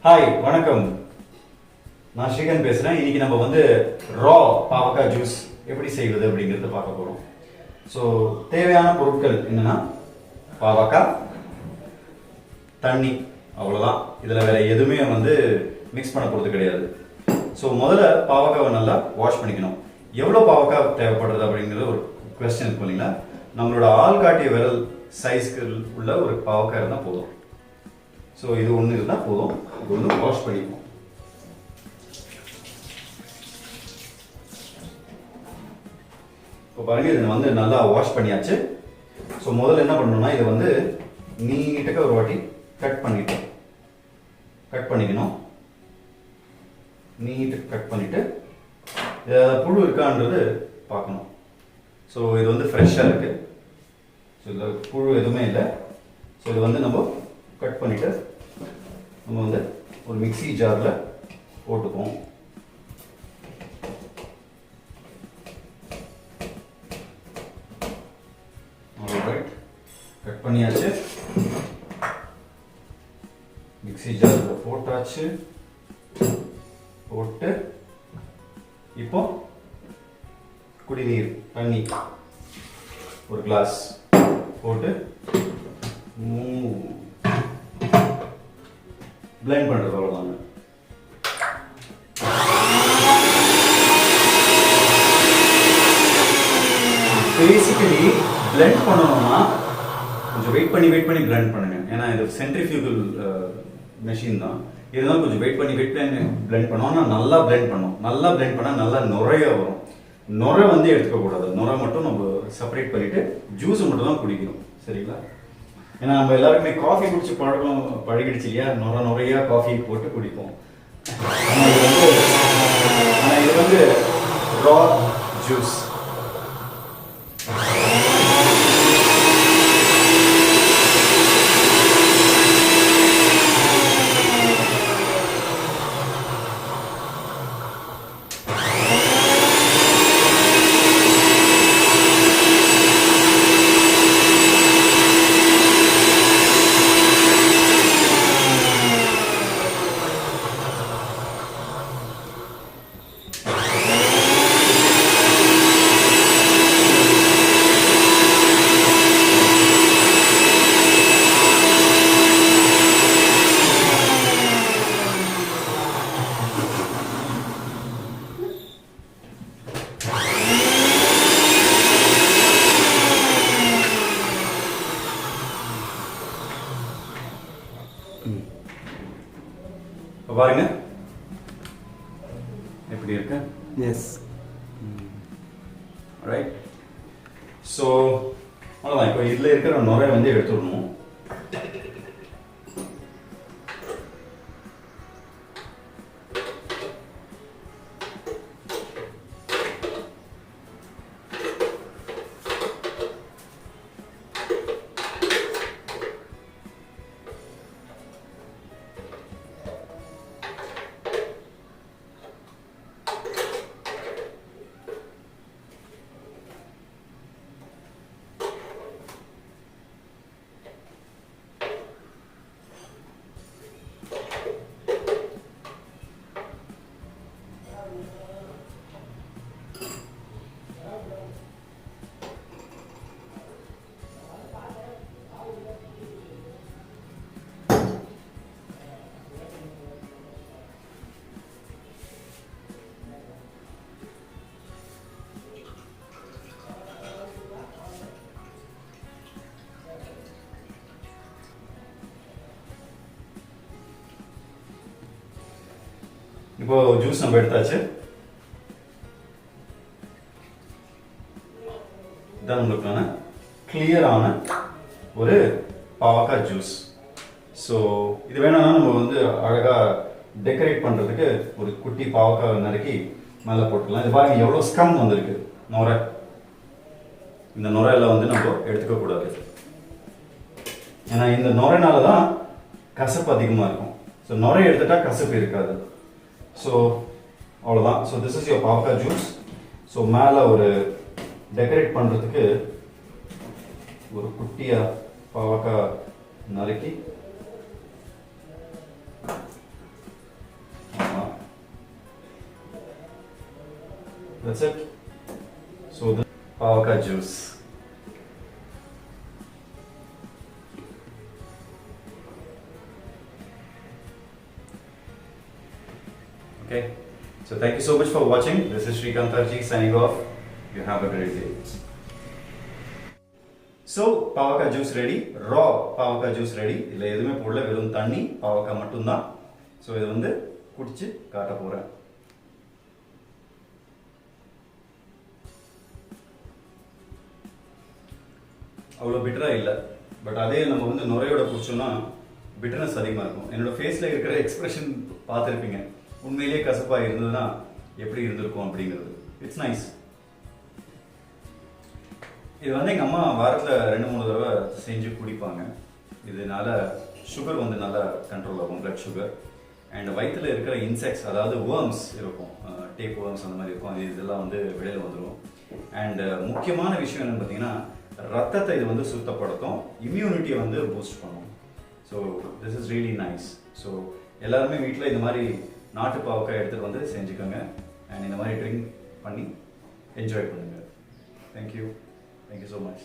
Hi வணக்கம், நான் ஸ்ரீகாந்த் பேசுகிறேன். இன்னைக்கு நம்ம வந்து ரா பாவக்காய் ஜூஸ் எப்படி செய்வது அப்படிங்கிறத பார்க்க போகிறோம். ஸோ தேவையான பொருட்கள் என்னென்னா பாவக்காய், தண்ணி, அவ்வளோதான். இதில் வேறு எதுவுமே வந்து மிக்ஸ் பண்ண போகிறது கிடையாது. ஸோ முதல்ல பாவக்காவை நல்லா வாஷ் பண்ணிக்கணும். எவ்வளோ பாவக்காய் தேவைப்படுறது அப்படிங்கிறது ஒரு கொஸ்டின் இருக்கும் இல்லைங்களா? நம்மளோட ஆள்காட்டிய விரல் சைஸ்க்கு உள்ள ஒரு பாவக்காய் இருந்தால் போதும். ஸோ இது ஒன்று இருந்தால் போதும். இது ஒன்று வாஷ் பண்ணிப்போம். இப்போ பாருங்க, இதை வந்து நல்லா வாஷ் பண்ணியாச்சு. ஸோ முதல்ல என்ன பண்ணணும்னா இதை வந்து நீட்டாக ஒரு வாட்டி கட் பண்ணிக்கணும். நீட்டாக கட் பண்ணிட்டு புழு இருக்கான்றது பார்க்கணும். ஸோ இது வந்து ஃப்ரெஷ்ஷாக இருக்கு. ஸோ இதில் புழு எதுவுமே இல்லை. ஸோ இது வந்து நம்ம கட் பண்ணிட்டு நம்ம வந்து ஒரு மிக்ஸி ஜாரில் போட்டுக்குவோம். கட் பண்ணியாச்சு, மிக்ஸி ஜாரில் போட்டாச்சு. போட்டு இப்போ குடிநீர் தண்ணி ஒரு கிளாஸ் போட்டு பிளெண்ட் பண்றது, அவ்வளவுதாங்க. பேசிக்கலி பிளெண்ட் பண்ணணும்னா கொஞ்சம் வெயிட் பண்ணி பிளெண்ட் பண்ணுங்க. ஏன்னா இது சென்ட்ரிஃபியூகல் மெஷின் தான். இருந்தாலும் கொஞ்சம் வெயிட் பண்ணி பிளெண்ட் பண்ணோம்னா நல்லா பிளெண்ட் பண்ணும். நல்லா பிளெண்ட் பண்ணால் நல்லா நுரையா வரும். நுரை வந்து எடுத்துக்க கூடாது. நுரை மட்டும் நம்ம செப்பரேட் பண்ணிட்டு ஜூஸ் மட்டும் தான் குடிக்கணும். சரிங்களா? ஏன்னா நம்ம எல்லாருக்குமே காஃபி குடிச்சு பழகிடுச்சு இல்லையா? நுரையா காஃபி போட்டு குடிப்போம். இது வந்து ரா ஜூஸ். பாருங்க எப்படி இருக்கு. S, right. ஸோ அவ்வளோதான். இப்போ இதில் இருக்கிற நுரை வந்து எடுத்துடணும். இப்போ ஜூஸ் நம்ம எடுத்தாச்சு. இதான் நம்மளுக்கான கிளியரான ஒரு பாவக்காய் ஜூஸ். ஸோ இது வேணும்னா நம்ம வந்து அழகா டெக்கரேட் பண்றதுக்கு ஒரு குட்டி பாவக்காய் நறுக்கி மேலே போட்டுக்கலாம். இது பாருங்க எவ்வளோ ஸ்கம் வந்திருக்கு. நுரை, இந்த நுரையெல்லாம் வந்து நம்ம எடுத்துக்க கூடாது. ஏன்னா இந்த நுரைனால தான் கசப்பு அதிகமாக இருக்கும். ஸோ நுரை எடுத்துட்டா கசப்பு இருக்காது. ஸோ அவ்வளோதான். ஸோ திஸ் இஸ் யுவர் பாவக்காய் ஜூஸ். ஸோ மேலே ஒரு டெக்கரேட் பண்ணுறதுக்கு ஒரு குட்டியாக பாவக்காய் நறுக்கி That's it. So the pavaka juice. Okay. So thank you so much for watching. This is Shrekanth signing off. You have a great day. So pavaka juice ready. Raw pavaka juice ready. இல்ல எதுமே போடல, வெறும் தண்ணி pavaka மட்டும் தான். So இது வந்து குடிச்சு காட்ட போறேன். அவ்வளோ பிட்டரா இல்லை, பட் அதே நம்ம வந்து நுரையோட குடிச்சோம்னா பிட்டர்னஸ் அதிகமாக இருக்கும். என்னோட ஃபேஸில் இருக்கிற எக்ஸ்பிரஷன் பார்த்துருப்பீங்க. உண்மையிலேயே கசப்பாக இருந்ததுன்னா எப்படி இருந்திருக்கும் அப்படிங்கிறது. It's nice. இது வந்து எங்கள் அம்மா வாரத்தில் 2-3 தடவை செஞ்சு குடிப்பாங்க. இதனால சுகர் வந்து நல்லா கண்ட்ரோல் ஆகும், பிளட் சுகர். அண்ட் வயிற்றில் இருக்கிற இன்செக்ட்ஸ், அதாவது வேர்ம்ஸ் இருக்கும், டேப் வேர்ம்ஸ் அந்த மாதிரி இருக்கும், அது இதெல்லாம் வந்து வெளியில் வந்துடும். அண்ட் முக்கியமான விஷயம் என்னென்னு பார்த்தீங்கன்னா, ரத்தத்தை இது வந்து சுத்தப்படுத்தும், இம்யூனிட்டியை வந்து பூஸ்ட் பண்ணும். So this is really nice. So எல்லாருமே வீட்டில் இந்த மாதிரி நாட்டு பாவக்காய் எடுத்துகிட்டு வந்து செஞ்சுக்கோங்க. அண்ட் இந்த மாதிரி ட்ரிங்க் பண்ணி என்ஜாய் பண்ணுங்கள். Thank you. Thank you so much.